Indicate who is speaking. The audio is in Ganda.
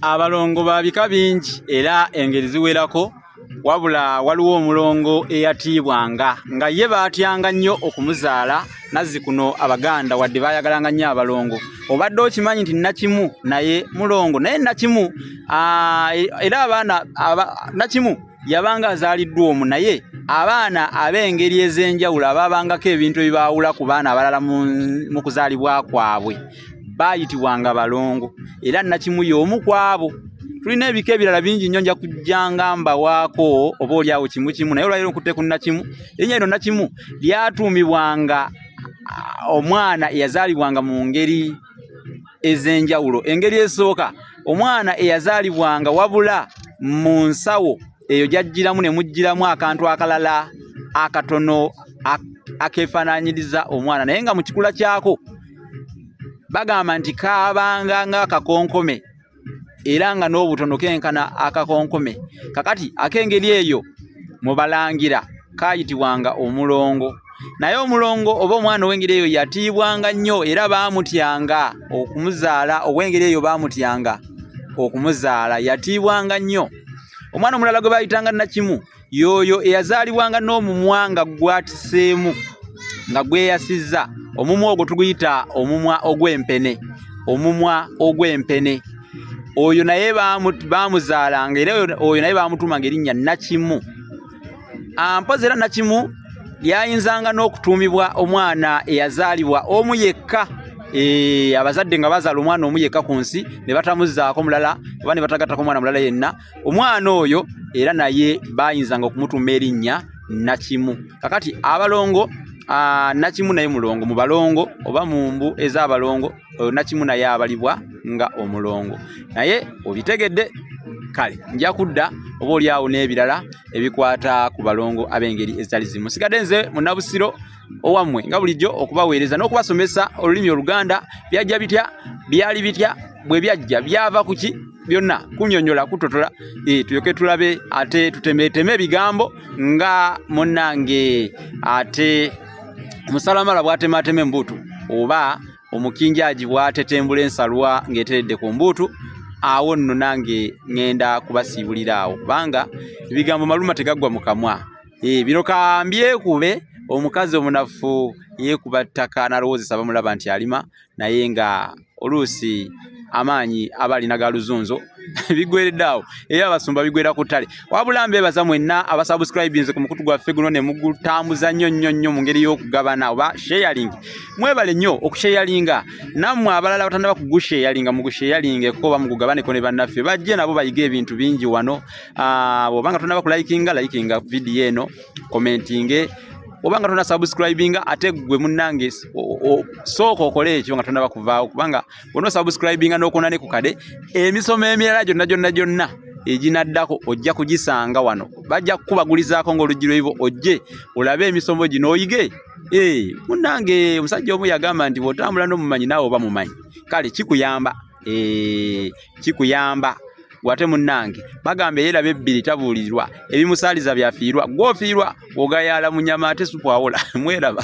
Speaker 1: abalongo babika bingi era engeri ziwerako wabula waliwo omulongo eyatiibwanga nga ye baatyanga nnyo okumuzaala nazzikuno Abaganda wadde baayagalanga nnyo abalongo. Obadde okimanyi nti Nakimu naye mulongo naye Nakimu era abaana Nakimu yabanga azaaliddwa omu naye abaana ab'engeri ez'enjawulo abaabangako ebintu ebibaawula ku baana abalala mu kuzaalibwa kwabwe baayitibwanga balongo era Nakimu y'omu ku abo. Tulina ebika ebirala bingi nnyo nja kujjanga mbawaako oba oliawo kimu naye olwaliro nkutte ku Nakimu. Erinnya lino Nakimu lyatuumibwanga omwana eyazaalibwanga mu ngeri ez'enjawulo. Engeri esooka omwana eyazaalibwanga wabula mu nsawo eyo gyajjiramu ne mujjiramu akantu akalala akatono akeefaanaanyiriza omwana naye nga mu kikula kyako bagamba nti kaabanga ng'akakonkome era nga n'obutono kenkana akakonkome. Kakati ak'engeri eyo mu Balangira kaayitibwanga omulongo. Naye omulongo oba omwana ow'engeri eyo yatiibwanga nnyo era baamutyanga okumuzaala. Ow'engeri eyo baamutyanga okumuzaala, yatiibwanga nnyo. Omwana omulala gwe baayitanga Nakimu y'oyo eyazaalibwanga n'omumwa nga gwatiseemu nga gweyasizza. Omumwa ogwo tuguyita omumwa ogw'empene. Omumwa ogw'empene oyo naye baamuzaalanga era oyo naye baamutuumanga erinnya Nakimu. Mpozi era Nakimu lyayinzanga n'okutuumibwa omwana eyazaalibwa omu yekka. Abazadde nga bazaala omwana omu yekka ku nsi ne batamuzzaako mulala oba ne batagattako omwana mulala yenna, omwana oyo era naye baayinzanga okumutuuma erinnya Nakimu. Kakati abalongo Nakimu naye mulongo. Mu balongo oba mu mbu ez'abalongo Nakimu naye abalibwa nga omulongo. Naye obitegedde kale nja kudda oba oliawo n'ebirala ebikwata ku balongo ab'engeri ezitali zimu. Nsigadde nze Munnabusiro owammwe nga bulijjo okubaweereza n'okubasomesa olulimi Oluganda. Byajja bitya, byali bitya, bwe byajja byava ku ki, byonna kunnyonnyola kutotola tulyoke tulabe ate tutemeteme ebigambo nga munnange ate Musalamala bw'atematema embuutu oba omukinjaaji bw'atetembula ensalwa ng'eteredde ku mbuutu. Awo nno nange ngenda kubasiibulira awo kubanga ebigambo maluma tegaggwa mu kamwa. Bino kambyekube omukazi omunafu yeekuba ttaka n'alowoozesa bamulaba nti alima naye nga oluusi amaanyi aba alina ga luzunzo bigweredde awo era abasumba bigwera ku ttale. Wabula mbeebaza mwenna abasubscribinze ku mukutu gwaffe guno ne mugutambuza nnyo mu ngeri y'okugabana oba sharing. Mwebale nnyo okusharinga nammwe abalala batandaba kugusharinga mugusharingeko oba mugugabaneko ne bannaffe bajje nabo bayiga ebintu bingi wano. Obanga tonaba likinga video eno, commentinge. Obanga tona subscribinga ate gwe munnange sooka okole ekyo nga tonaba kuvaawo kubanga bono subscribinga n'okona ne ku kade emisomo emirala gyonna eginaddako ojja kugisanga wano. Bajja kukubagulizaako ng'oluggi lw'ebibo ojje olabe emisomo gino oyige. Munnange omusajja omu yagamba nti bw'otambula n'omumanyi naawe oba mumanyi. Kale kikuyamba Gwate munnange bagamba yeerabe ebbiri tabuulirwa ebimusaaliza byafiirwa gw'ofiirwa ogayaala mu nyama ate supu awola. Mweraba.